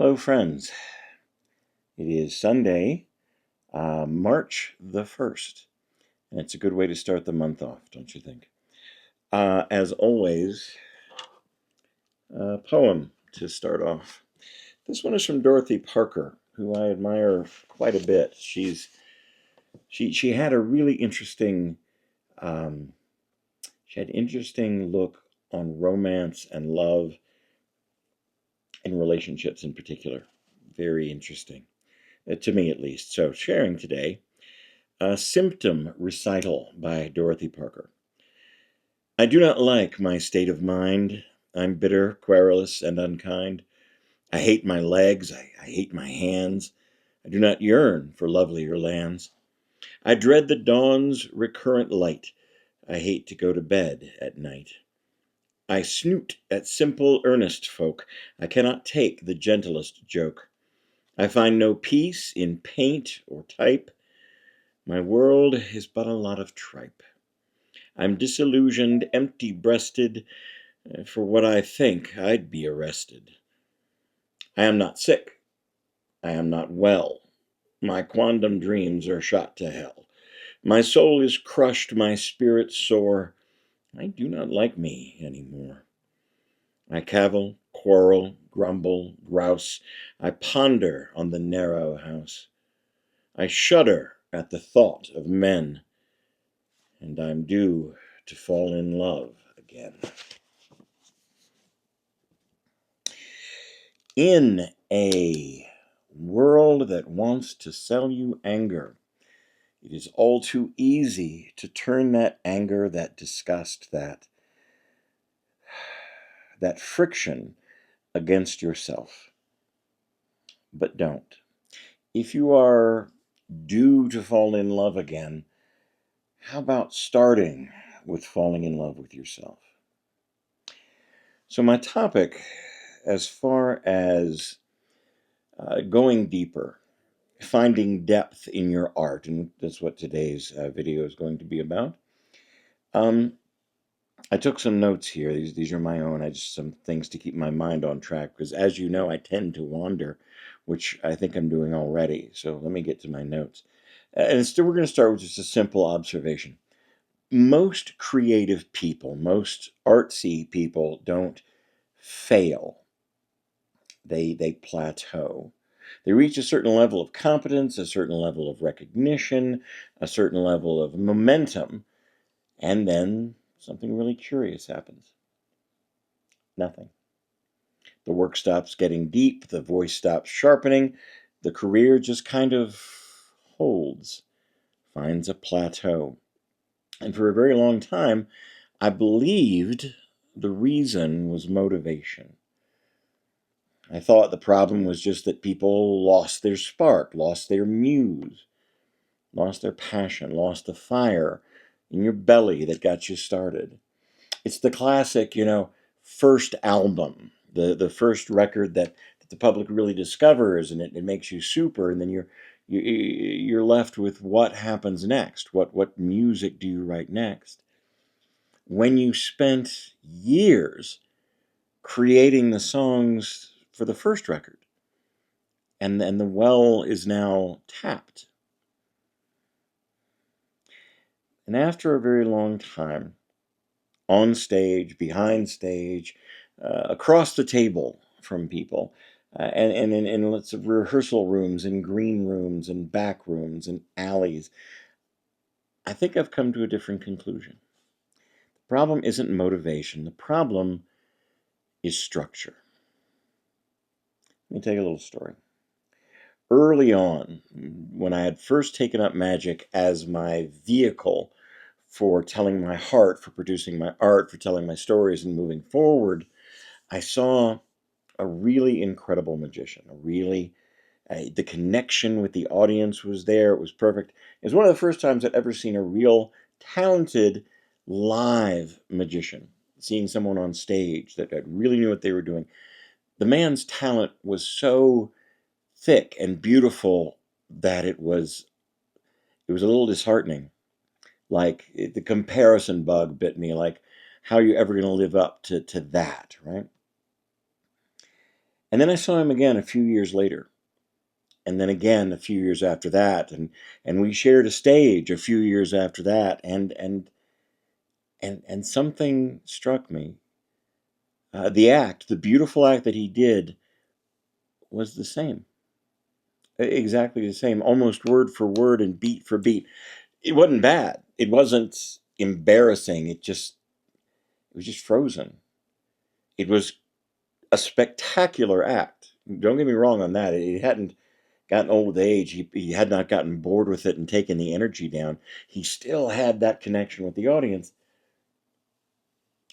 Hello, friends. It is Sunday, March the 1st, and it's a good way to start the month off, don't you think? As always, a poem to start off. This one is from Dorothy Parker, who I admire quite a bit. She had a really interesting interesting look on romance and love and relationships in particular. Very interesting, to me at least. So sharing today. A Symptom Recital by Dorothy Parker. I do not like my state of mind. I'm bitter, querulous, and unkind. I hate my legs. I hate my hands. I do not yearn for lovelier lands. I dread the dawn's recurrent light. I hate to go to bed at night. I snoot at simple, earnest folk. I cannot take the gentlest joke. I find no peace in paint or type. My world is but a lot of tripe. I'm disillusioned, empty-breasted. For what I think, I'd be arrested. I am not sick. I am not well. My quondam dreams are shot to hell. My soul is crushed, my spirit sore. I do not like me anymore. I cavil, quarrel, grumble, grouse. I ponder on the narrow house. I shudder at the thought of men, and I'm due to fall in love again. In a world that wants to sell you anger, it is all too easy to turn that anger, that disgust, that friction against yourself. But don't. If you are due to fall in love again, how about starting with falling in love with yourself? So my topic, as far as going deeper, finding depth in your art, and that's what today's video is going to be about. I took some notes here. These are my own. I just some things to keep my mind on track, because as you know, I tend to wander, which I think I'm doing already. So let me get to my notes. And still, we're going to start with just a simple observation. Most creative people, most artsy people don't fail. They plateau. They reach a certain level of competence, a certain level of recognition, a certain level of momentum, and then something really curious happens. Nothing. The work stops getting deep, the voice stops sharpening, the career just kind of holds, finds a plateau. And for a very long time, I believed the reason was motivation. I thought the problem was just that people lost their spark, lost their muse, lost their passion, lost the fire in your belly that got you started. It's the classic, first album, the first record that the public really discovers, and it makes you super, and then you're left with what happens next. What music do you write next? When you spent years creating the songs for the first record, and the well is now tapped. And after a very long time, on stage, behind stage, across the table from people, and in lots of rehearsal rooms, and green rooms, and back rooms, and alleys, I think I've come to a different conclusion. The problem isn't motivation. The problem is structure. Let me tell you a little story. Early on, when I had first taken up magic as my vehicle for telling my heart, for producing my art, for telling my stories and moving forward, I saw a really incredible magician. The connection with the audience was there. It was perfect. It was one of the first times I'd ever seen a real talented live magician, seeing someone on stage that really knew what they were doing. The man's talent was so thick and beautiful that it was a little disheartening. Like the comparison bug bit me, like, how are you ever going to live up to that, right? And then I saw him again a few years later, and then again a few years after that, and we shared a stage a few years after that, and something struck me. The beautiful act that he did was the same, exactly the same, almost word for word and beat for beat. It wasn't bad. It wasn't embarrassing. It was just frozen. It was a spectacular act. Don't get me wrong on that. It hadn't gotten old with age. He had not gotten bored with it and taken the energy down. He still had that connection with the audience,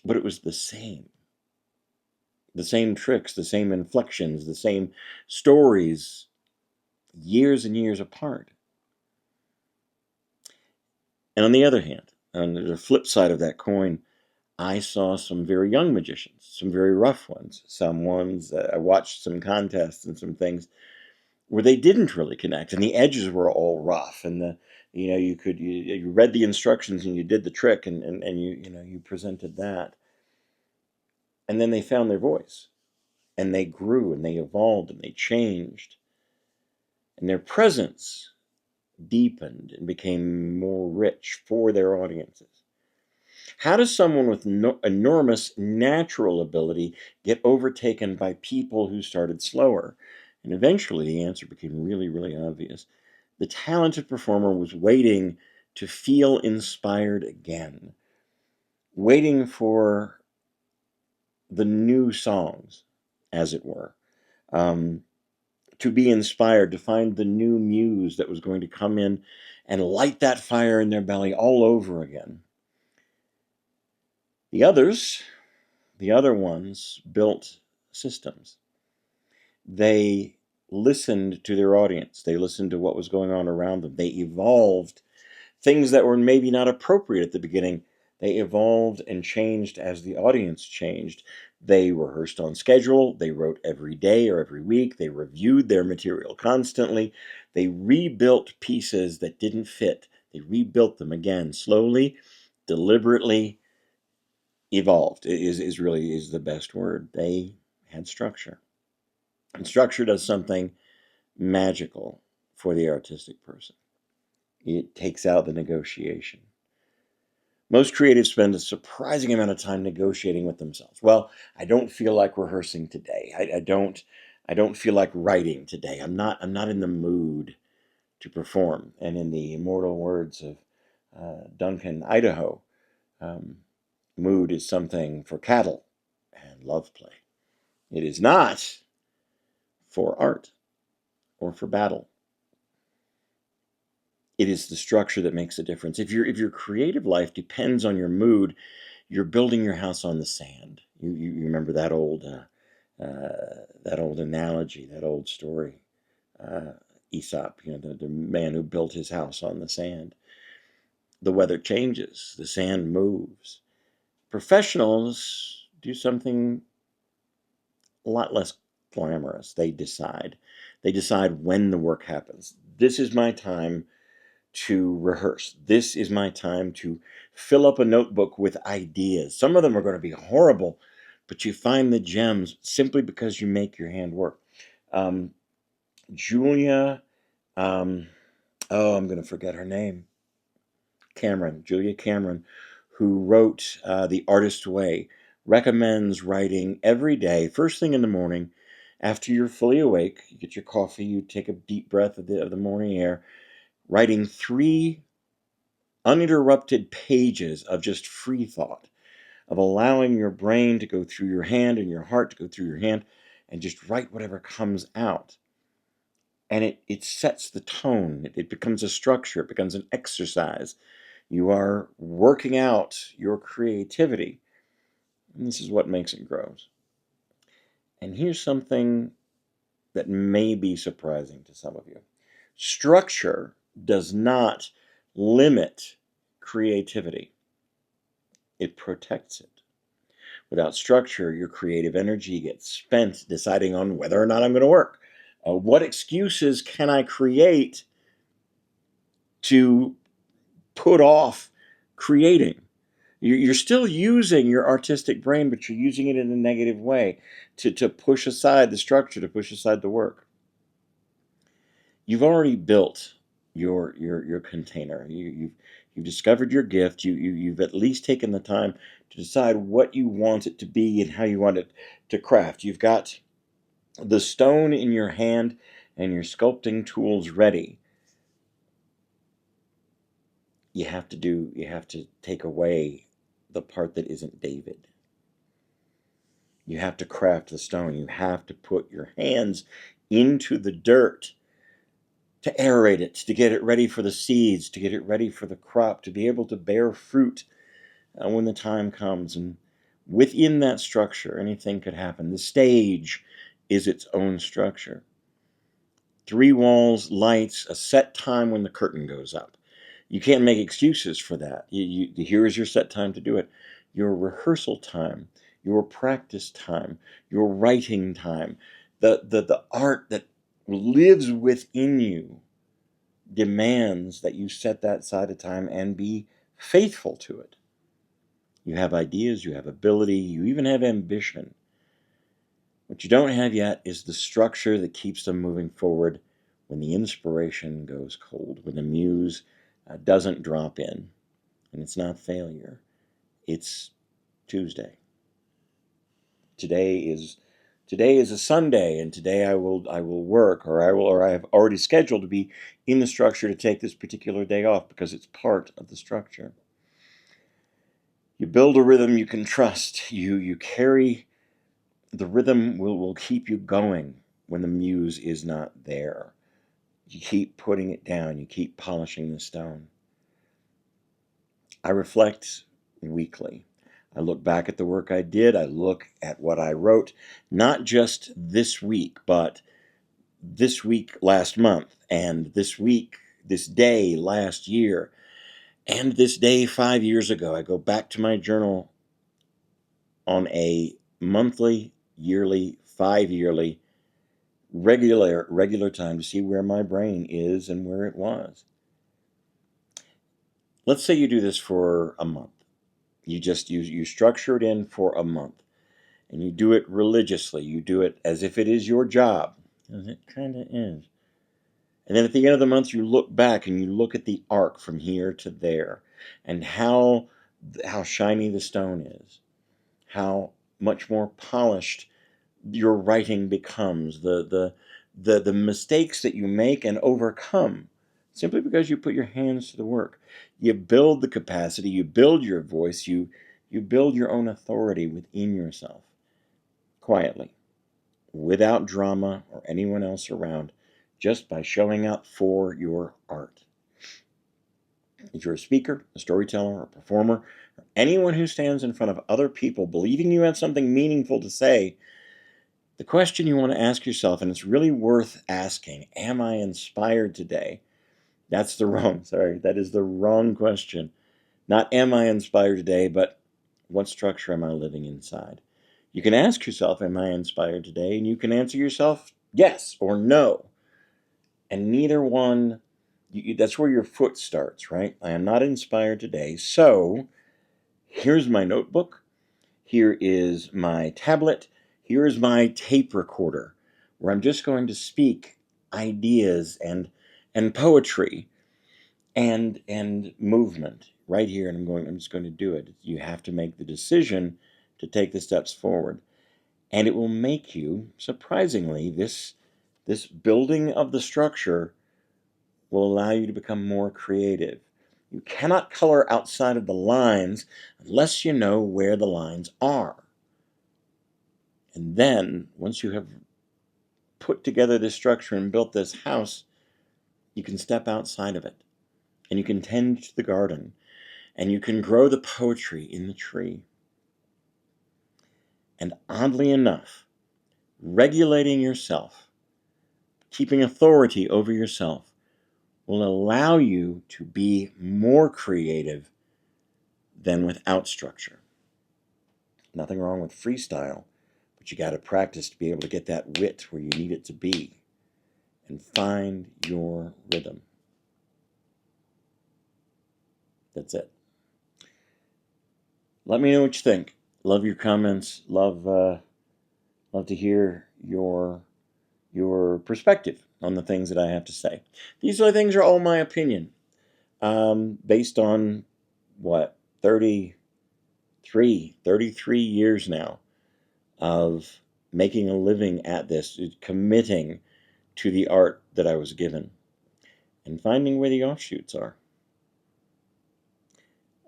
but it was the same. The same tricks, the same inflections, the same stories, years and years apart. And on the other hand, on the flip side of that coin, I saw some very young magicians, some very rough ones, some ones I watched some contests and some things where they didn't really connect, and the edges were all rough, and you read the instructions and you did the trick, and you presented that, and then they found their voice, and they grew and they evolved and they changed, and their presence deepened and became more rich for their audiences. How does someone with enormous natural ability get overtaken by people who started slower? And eventually the answer became really, really obvious. The talented performer was waiting to feel inspired again, waiting for the new songs, as it were, um, to be inspired, to find the new muse that was going to come in and light that fire in their belly all over again. The others, the other ones, built systems. They listened to their audience. They listened to what was going on around them. They evolved things that were maybe not appropriate at the beginning. They evolved and changed as the audience changed. They rehearsed on schedule. They wrote every day or every week. They reviewed their material constantly. They rebuilt pieces that didn't fit. They rebuilt them again, slowly, deliberately. Evolved is really is the best word. They had structure. And structure does something magical for the artistic person. It takes out the negotiation. Most creatives spend a surprising amount of time negotiating with themselves. Well, I don't feel like rehearsing today. I don't feel like writing today. I'm not in the mood to perform. And in the immortal words of Duncan Idaho, um, mood is something for cattle and love play. It is not for art or for battle. It is the structure that makes a difference. If your creative life depends on your mood, you're building your house on the sand. You remember that old analogy, that old story, uh, Aesop. The man who built his house on the sand. The weather changes, the sand moves. Professionals do something a lot less glamorous. They decide. They decide when the work happens. This is my time to rehearse. This is my time to fill up a notebook with ideas. Some of them are going to be horrible, but you find the gems simply because you make your hand work. Um, Julia, um, oh, I'm going to forget her name. Julia Cameron, who wrote The Artist Way, recommends writing every day, first thing in the morning, after you're fully awake. You get your coffee, you take a deep breath of the morning air, writing 3 uninterrupted pages of just free thought, of allowing your brain to go through your hand and your heart to go through your hand and just write whatever comes out. And it sets the tone. It becomes a structure. It becomes an exercise. You are working out your creativity. And this is what makes it grow. And here's something that may be surprising to some of you. Structure does not limit creativity. It protects it. Without structure, your creative energy gets spent deciding on whether or not I'm going to work. What excuses can I create to put off creating? You're still using your artistic brain, but you're using it in a negative way to push aside the structure, to push aside the work. You've already built your container. You've discovered your gift. You've at least taken the time to decide what you want it to be and how you want it to craft. You've got the stone in your hand and your sculpting tools ready. You have to take away the part that isn't David. You have to craft the stone. You have to put your hands into the dirt to aerate it, to get it ready for the seeds, to get it ready for the crop, to be able to bear fruit when the time comes. And within that structure, anything could happen. The stage is its own structure. 3 walls, lights, a set time when the curtain goes up. You can't make excuses for that. Here is your set time to do it. Your rehearsal time, your practice time, your writing time, the art that lives within you demands that you set that side of time and be faithful to it. You have ideas, you have ability, you even have ambition. What you don't have yet is the structure that keeps them moving forward when the inspiration goes cold, when the muse doesn't drop in. And it's not failure, it's Tuesday. Today is a Sunday, and today I will work, or I have already scheduled to be in the structure to take this particular day off because it's part of the structure. You build a rhythm you can trust. You carry the rhythm will keep you going when the muse is not there. You keep putting it down. You keep polishing the stone. I reflect weekly. I look back at the work I did. I look at what I wrote, not just this week, but this week last month, and this week, this day last year, and this day 5 years ago. I go back to my journal on a monthly, yearly, 5-yearly, regular time to see where my brain is and where it was. Let's say you do this for a month. You structure it in for a month, and you do it religiously. You do it as if it is your job, as it kind of is. And then at the end of the month, you look back and you look at the arc from here to there, and how shiny the stone is, how much more polished your writing becomes, the mistakes that you make and overcome simply because you put your hands to the work. You build the capacity, you build your voice, you build your own authority within yourself, quietly, without drama or anyone else around, just by showing up for your art. If you're a speaker, a storyteller, a performer, or anyone who stands in front of other people believing you have something meaningful to say, the question you want to ask yourself, and it's really worth asking, am I inspired today? That is the wrong question. Not am I inspired today, but what structure am I living inside? You can ask yourself, am I inspired today? And you can answer yourself yes or no. And neither one, that's where your foot starts, right? I am not inspired today. So here's my notebook. Here is my tablet. Here is my tape recorder, where I'm just going to speak ideas and poetry and movement right here, and I'm just going to do it. You have to make the decision to take the steps forward, and it will make you, surprisingly, this building of the structure will allow you to become more creative. You cannot color outside of the lines unless you know where the lines are. And then, once you have put together this structure and built this house, you can step outside of it, and you can tend to the garden, and you can grow the poetry in the tree. And oddly enough, regulating yourself, keeping authority over yourself, will allow you to be more creative than without structure. Nothing wrong with freestyle, but you got to practice to be able to get that wit where you need it to be and find your rhythm. That's it. Let me know what you think. Love your comments. Love to hear your perspective on the things that I have to say. These are things are all my opinion, based on what 33 years now of making a living at this, committing to the art that I was given, and finding where the offshoots are.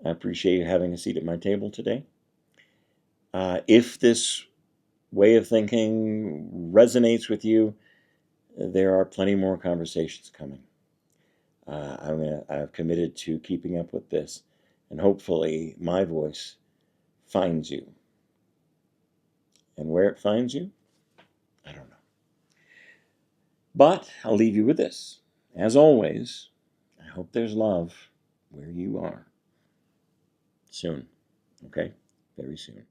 I appreciate you having a seat at my table today. If this way of thinking resonates with you, there are plenty more conversations coming. I've committed to keeping up with this, and hopefully my voice finds you. And where it finds you, I don't know. But I'll leave you with this. As always, I hope there's love where you are. Soon. Okay? Very soon.